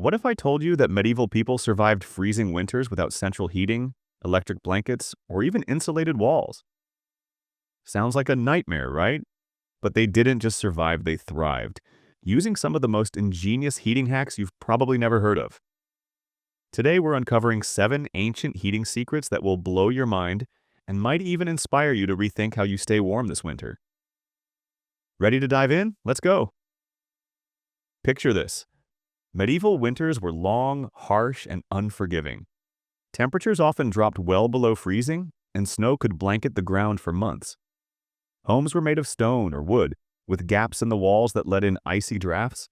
What if I told you that medieval people survived freezing winters without central heating, electric blankets, or even insulated walls? Sounds like a nightmare, right? But they didn't just survive, they thrived, using some of the most ingenious heating hacks you've probably never heard of. Today we're uncovering 7 ancient heating secrets that will blow your mind and might even inspire you to rethink how you stay warm this winter. Ready to dive in? Let's go! Picture this. Medieval winters were long, harsh, and unforgiving. Temperatures often dropped well below freezing, and snow could blanket the ground for months. Homes were made of stone or wood, with gaps in the walls that let in icy drafts.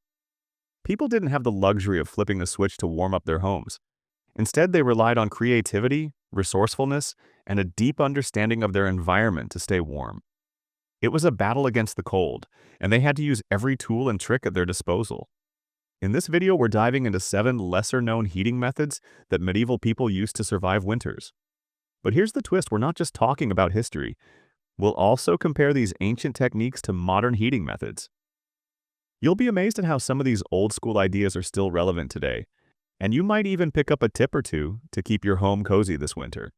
People didn't have the luxury of flipping a switch to warm up their homes. Instead, they relied on creativity, resourcefulness, and a deep understanding of their environment to stay warm. It was a battle against the cold, and they had to use every tool and trick at their disposal. In this video, we're diving into 7 lesser-known heating methods that medieval people used to survive winters. But here's the twist, we're not just talking about history. We'll also compare these ancient techniques to modern heating methods. You'll be amazed at how some of these old-school ideas are still relevant today, and you might even pick up a tip or two to keep your home cozy this winter.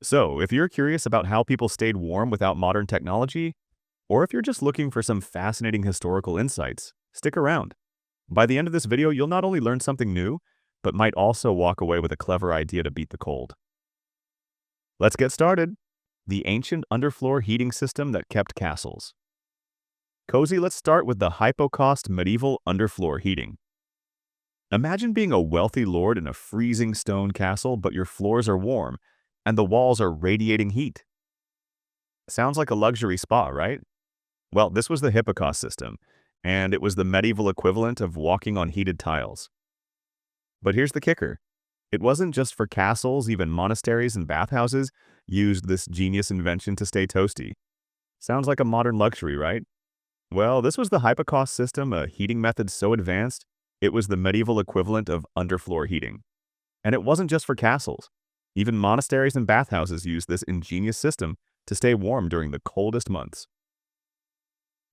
So, if you're curious about how people stayed warm without modern technology, or if you're just looking for some fascinating historical insights, stick around. By the end of this video, you'll not only learn something new, but might also walk away with a clever idea to beat the cold. Let's get started. The ancient underfloor heating system that kept castles. Cozy, let's start with the hypocaust medieval underfloor heating. Imagine being a wealthy lord in a freezing stone castle, but your floors are warm, and the walls are radiating heat. Sounds like a luxury spa, right? Well, this was the hypocaust system, and it was the medieval equivalent of walking on heated tiles. But here's the kicker. It wasn't just for castles, even monasteries and bathhouses used this genius invention to stay toasty. Sounds like a modern luxury, right? Well, this was the hypocaust system, a heating method so advanced, it was the medieval equivalent of underfloor heating. And it wasn't just for castles. Even monasteries and bathhouses used this ingenious system to stay warm during the coldest months.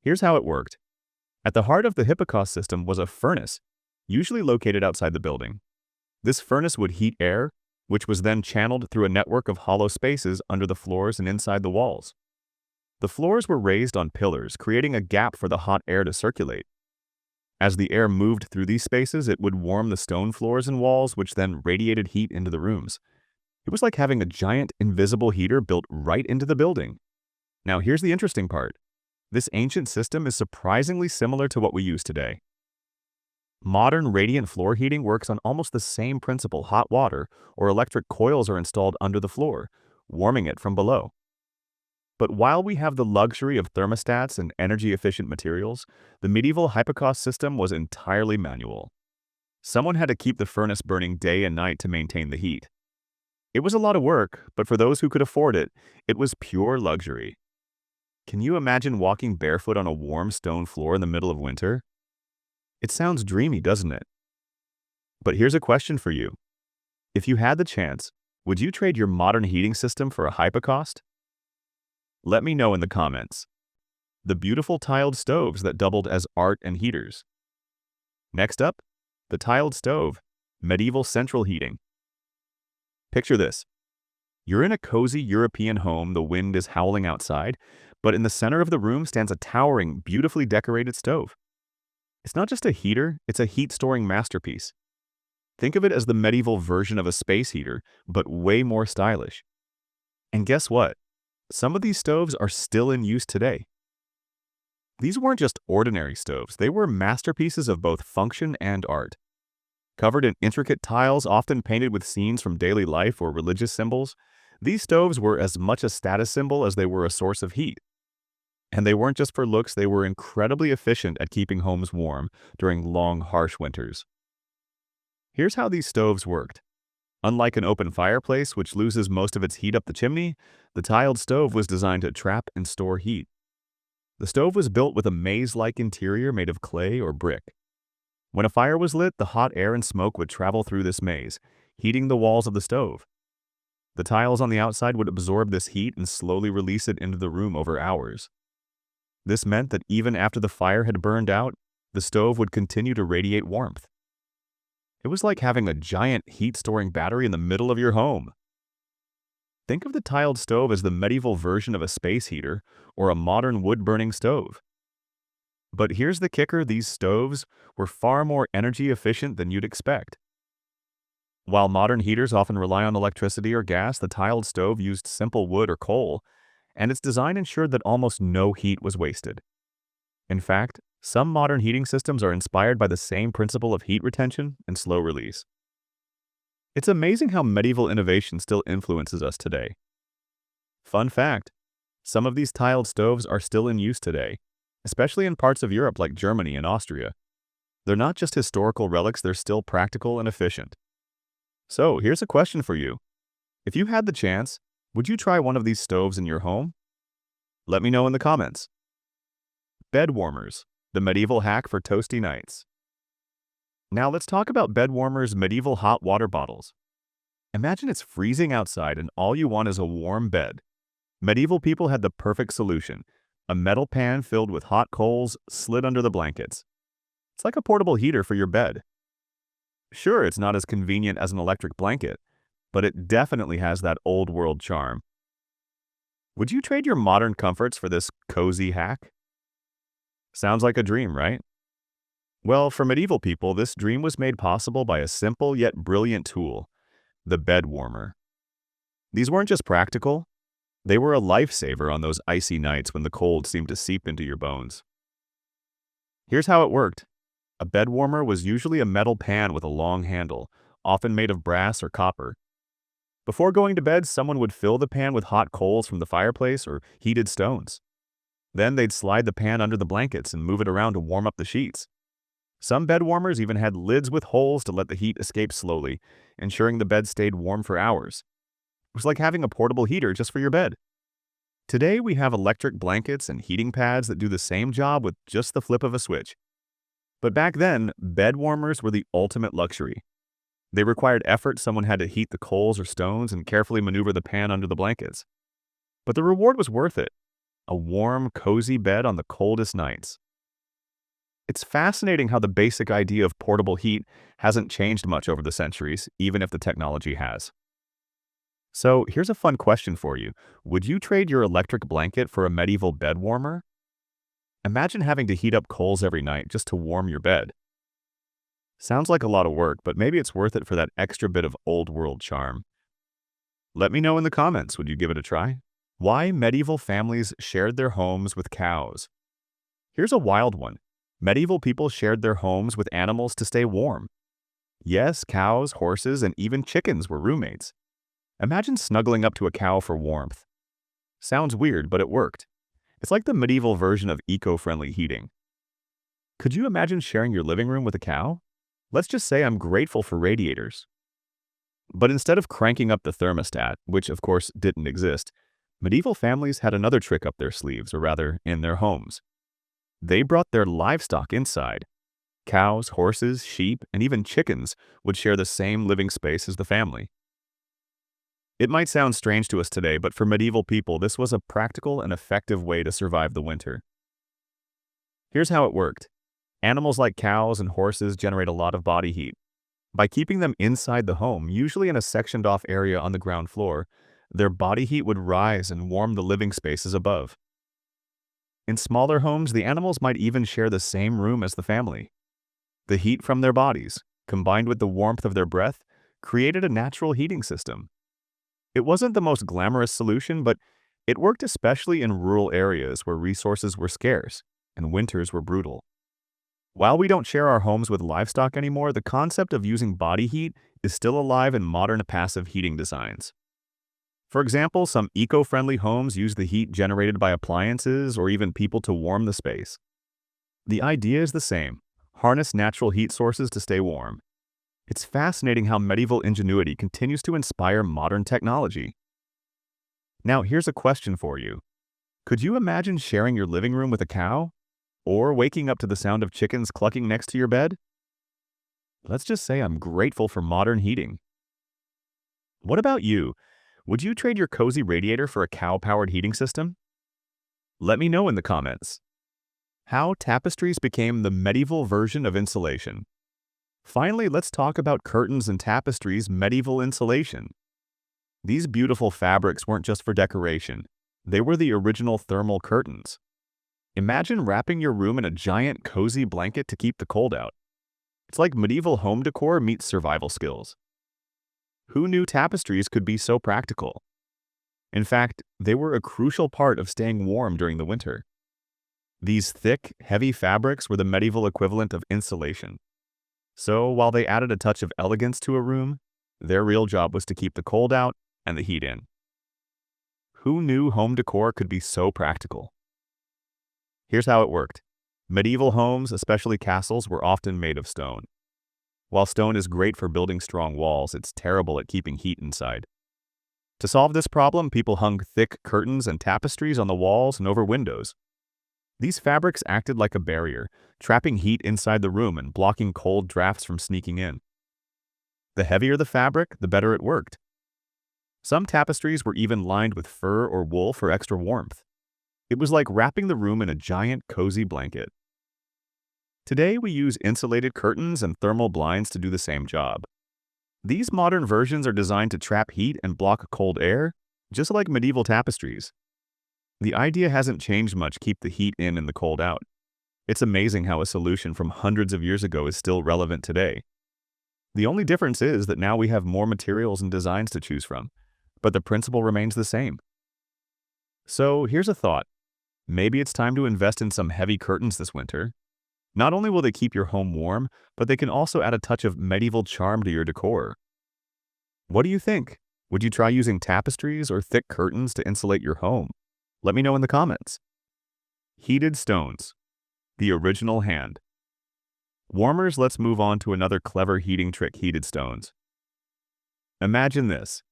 Here's how it worked. At the heart of the hypocaust system was a furnace, usually located outside the building. This furnace would heat air, which was then channeled through a network of hollow spaces under the floors and inside the walls. The floors were raised on pillars, creating a gap for the hot air to circulate. As the air moved through these spaces, it would warm the stone floors and walls, which then radiated heat into the rooms. It was like having a giant invisible heater built right into the building. Now here's the interesting part. This ancient system is surprisingly similar to what we use today. Modern radiant floor heating works on almost the same principle. Hot water or electric coils are installed under the floor, warming it from below. But while we have the luxury of thermostats and energy-efficient materials, the medieval hypocaust system was entirely manual. Someone had to keep the furnace burning day and night to maintain the heat. It was a lot of work, but for those who could afford it, it was pure luxury. Can you imagine walking barefoot on a warm stone floor in the middle of winter? It sounds dreamy, doesn't it? But here's a question for you. If you had the chance, would you trade your modern heating system for a hypocaust? Let me know in the comments. The beautiful tiled stoves that doubled as art and heaters. Next up, the tiled stove, medieval central heating. Picture this. You're in a cozy European home, the wind is howling outside, but in the center of the room stands a towering, beautifully decorated stove. It's not just a heater, it's a heat-storing masterpiece. Think of it as the medieval version of a space heater, but way more stylish. And guess what? Some of these stoves are still in use today. These weren't just ordinary stoves, they were masterpieces of both function and art. Covered in intricate tiles, often painted with scenes from daily life or religious symbols, these stoves were as much a status symbol as they were a source of heat. And they weren't just for looks, they were incredibly efficient at keeping homes warm during long, harsh winters. Here's how these stoves worked. Unlike an open fireplace, which loses most of its heat up the chimney, the tiled stove was designed to trap and store heat. The stove was built with a maze-like interior made of clay or brick. When a fire was lit, the hot air and smoke would travel through this maze, heating the walls of the stove. The tiles on the outside would absorb this heat and slowly release it into the room over hours. This meant that even after the fire had burned out, the stove would continue to radiate warmth. It was like having a giant heat-storing battery in the middle of your home. Think of the tiled stove as the medieval version of a space heater or a modern wood-burning stove. But here's the kicker, these stoves were far more energy efficient than you'd expect. While modern heaters often rely on electricity or gas, the tiled stove used simple wood or coal, and its design ensured that almost no heat was wasted. In fact, some modern heating systems are inspired by the same principle of heat retention and slow release. It's amazing how medieval innovation still influences us today. Fun fact, some of these tiled stoves are still in use today, especially in parts of Europe like Germany and Austria. They're not just historical relics, they're still practical and efficient. So, here's a question for you. If you had the chance, would you try one of these stoves in your home? Let me know in the comments. Bed warmers, the medieval hack for toasty nights. Now let's talk about bed warmers' medieval hot water bottles. Imagine it's freezing outside and all you want is a warm bed. Medieval people had the perfect solution. A metal pan filled with hot coals slid under the blankets. It's like a portable heater for your bed. Sure, it's not as convenient as an electric blanket, but it definitely has that old world charm. Would you trade your modern comforts for this cozy hack? Sounds like a dream, right? Well, for medieval people, this dream was made possible by a simple yet brilliant tool, the bed warmer. These weren't just practical, they were a lifesaver on those icy nights when the cold seemed to seep into your bones. Here's how it worked. A bed warmer was usually a metal pan with a long handle, often made of brass or copper. Before going to bed, someone would fill the pan with hot coals from the fireplace or heated stones. Then they'd slide the pan under the blankets and move it around to warm up the sheets. Some bed warmers even had lids with holes to let the heat escape slowly, ensuring the bed stayed warm for hours. It was like having a portable heater just for your bed. Today, we have electric blankets and heating pads that do the same job with just the flip of a switch. But back then, bed warmers were the ultimate luxury. They required effort. Someone had to heat the coals or stones and carefully maneuver the pan under the blankets. But the reward was worth it. A warm, cozy bed on the coldest nights. It's fascinating how the basic idea of portable heat hasn't changed much over the centuries, even if the technology has. So here's a fun question for you. Would you trade your electric blanket for a medieval bed warmer? Imagine having to heat up coals every night just to warm your bed. Sounds like a lot of work, but maybe it's worth it for that extra bit of old world charm. Let me know in the comments, would you give it a try? Why medieval families shared their homes with cows. Here's a wild one. Medieval people shared their homes with animals to stay warm. Yes, cows, horses, and even chickens were roommates. Imagine snuggling up to a cow for warmth. Sounds weird, but it worked. It's like the medieval version of eco-friendly heating. Could you imagine sharing your living room with a cow? Let's just say I'm grateful for radiators. But instead of cranking up the thermostat, which of course didn't exist, medieval families had another trick up their sleeves, or rather, in their homes. They brought their livestock inside. Cows, horses, sheep, and even chickens would share the same living space as the family. It might sound strange to us today, but for medieval people, this was a practical and effective way to survive the winter. Here's how it worked. Animals like cows and horses generate a lot of body heat. By keeping them inside the home, usually in a sectioned off area on the ground floor, their body heat would rise and warm the living spaces above. In smaller homes, the animals might even share the same room as the family. The heat from their bodies, combined with the warmth of their breath, created a natural heating system. It wasn't the most glamorous solution, but it worked especially in rural areas where resources were scarce and winters were brutal. While we don't share our homes with livestock anymore, the concept of using body heat is still alive in modern passive heating designs. For example, some eco-friendly homes use the heat generated by appliances or even people to warm the space. The idea is the same: harness natural heat sources to stay warm. It's fascinating how medieval ingenuity continues to inspire modern technology. Now, here's a question for you. Could you imagine sharing your living room with a cow? Or waking up to the sound of chickens clucking next to your bed? Let's just say I'm grateful for modern heating. What about you? Would you trade your cozy radiator for a cow-powered heating system? Let me know in the comments. How tapestries became the medieval version of insulation. Finally, let's talk about curtains and tapestries' medieval insulation. These beautiful fabrics weren't just for decoration. They were the original thermal curtains. Imagine wrapping your room in a giant, cozy blanket to keep the cold out. It's like medieval home decor meets survival skills. Who knew tapestries could be so practical? In fact, they were a crucial part of staying warm during the winter. These thick, heavy fabrics were the medieval equivalent of insulation. So while they added a touch of elegance to a room, their real job was to keep the cold out and the heat in. Who knew home decor could be so practical? Here's how it worked. Medieval homes, especially castles, were often made of stone. While stone is great for building strong walls, it's terrible at keeping heat inside. To solve this problem, people hung thick curtains and tapestries on the walls and over windows. These fabrics acted like a barrier, trapping heat inside the room and blocking cold drafts from sneaking in. The heavier the fabric, the better it worked. Some tapestries were even lined with fur or wool for extra warmth. It was like wrapping the room in a giant, cozy blanket. Today, we use insulated curtains and thermal blinds to do the same job. These modern versions are designed to trap heat and block cold air, just like medieval tapestries. The idea hasn't changed much: keep the heat in and the cold out. It's amazing how a solution from hundreds of years ago is still relevant today. The only difference is that now we have more materials and designs to choose from, but the principle remains the same. So here's a thought. Maybe it's time to invest in some heavy curtains this winter. Not only will they keep your home warm, but they can also add a touch of medieval charm to your decor. What do you think? Would you try using tapestries or thick curtains to insulate your home? Let me know in the comments. Heated stones. The original hand. Warmers, let's move on to another clever heating trick: heated stones. Imagine this.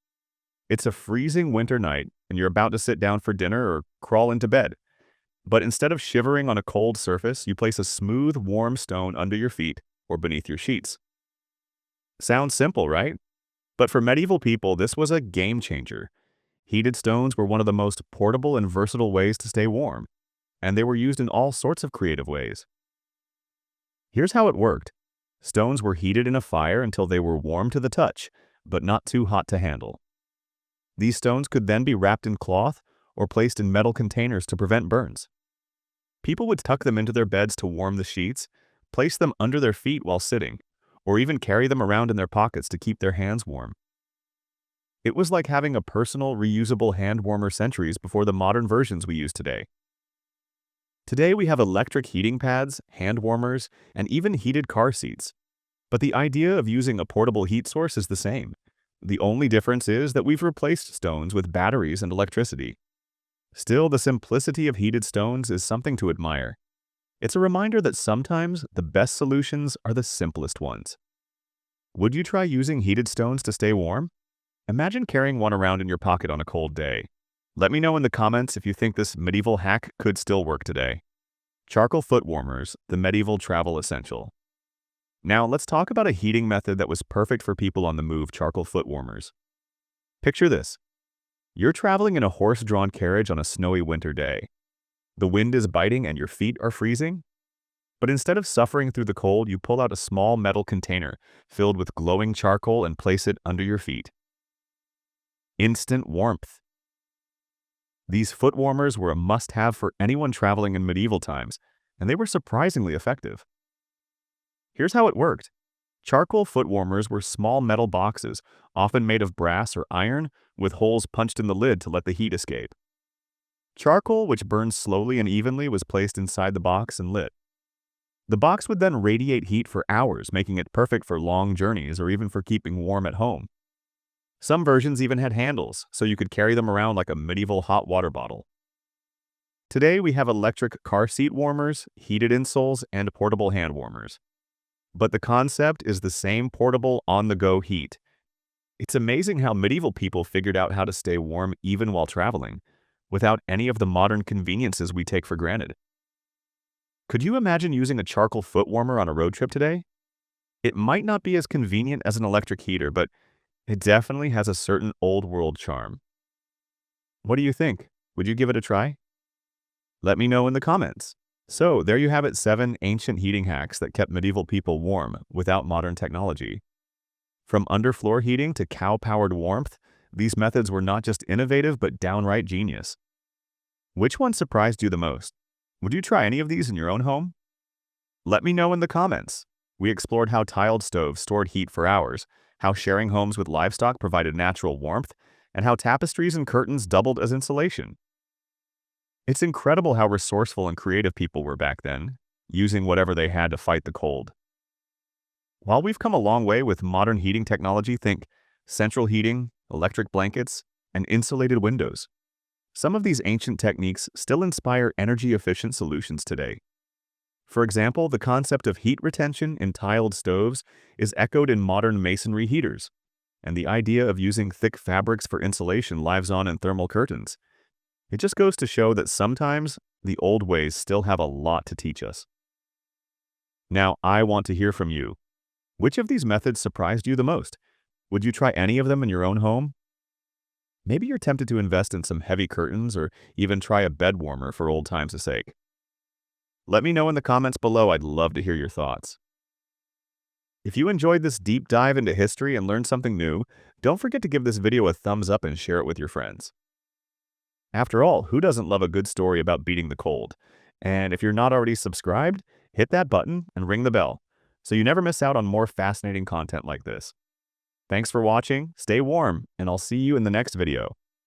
It's a freezing winter night, and you're about to sit down for dinner or crawl into bed. But instead of shivering on a cold surface, you place a smooth, warm stone under your feet or beneath your sheets. Sounds simple, right? But for medieval people, this was a game changer. Heated stones were one of the most portable and versatile ways to stay warm, and they were used in all sorts of creative ways. Here's how it worked. Stones were heated in a fire until they were warm to the touch, but not too hot to handle. These stones could then be wrapped in cloth or placed in metal containers to prevent burns. People would tuck them into their beds to warm the sheets, place them under their feet while sitting, or even carry them around in their pockets to keep their hands warm. It was like having a personal, reusable hand warmer centuries before the modern versions we use today. Today we have electric heating pads, hand warmers, and even heated car seats. But the idea of using a portable heat source is the same. The only difference is that we've replaced stones with batteries and electricity. Still, the simplicity of heated stones is something to admire. It's a reminder that sometimes the best solutions are the simplest ones. Would you try using heated stones to stay warm? Imagine carrying one around in your pocket on a cold day. Let me know in the comments if you think this medieval hack could still work today. Charcoal foot warmers, the medieval travel essential. Now let's talk about a heating method that was perfect for people on the move: charcoal foot warmers. Picture this. You're traveling in a horse-drawn carriage on a snowy winter day. The wind is biting and your feet are freezing. But instead of suffering through the cold, you pull out a small metal container filled with glowing charcoal and place it under your feet. Instant warmth. These foot warmers were a must-have for anyone traveling in medieval times, and they were surprisingly effective. Here's how it worked. Charcoal foot warmers were small metal boxes, often made of brass or iron, with holes punched in the lid to let the heat escape. Charcoal, which burns slowly and evenly, was placed inside the box and lit. The box would then radiate heat for hours, making it perfect for long journeys or even for keeping warm at home. Some versions even had handles, so you could carry them around like a medieval hot water bottle. Today, we have electric car seat warmers, heated insoles, and portable hand warmers. But the concept is the same: portable, on-the-go heat. It's amazing how medieval people figured out how to stay warm even while traveling, without any of the modern conveniences we take for granted. Could you imagine using a charcoal foot warmer on a road trip today? It might not be as convenient as an electric heater, but it definitely has a certain old-world charm. What do you think? Would you give it a try? Let me know in the comments. So there you have it, 7 ancient heating hacks that kept medieval people warm without modern technology. From underfloor heating to cow-powered warmth, these methods were not just innovative but downright genius. Which one surprised you the most? Would you try any of these in your own home? Let me know in the comments. We explored how tiled stoves stored heat for hours, how sharing homes with livestock provided natural warmth, and how tapestries and curtains doubled as insulation. It's incredible how resourceful and creative people were back then, using whatever they had to fight the cold. While we've come a long way with modern heating technology, think central heating, electric blankets, and insulated windows. Some of these ancient techniques still inspire energy-efficient solutions today. For example, the concept of heat retention in tiled stoves is echoed in modern masonry heaters, and the idea of using thick fabrics for insulation lives on in thermal curtains. It just goes to show that sometimes the old ways still have a lot to teach us. Now, I want to hear from you. Which of these methods surprised you the most? Would you try any of them in your own home? Maybe you're tempted to invest in some heavy curtains or even try a bed warmer for old times' sake. Let me know in the comments below. I'd love to hear your thoughts. If you enjoyed this deep dive into history and learned something new, don't forget to give this video a thumbs up and share it with your friends. After all, who doesn't love a good story about beating the cold? And if you're not already subscribed, hit that button and ring the bell so you never miss out on more fascinating content like this. Thanks for watching, stay warm, and I'll see you in the next video.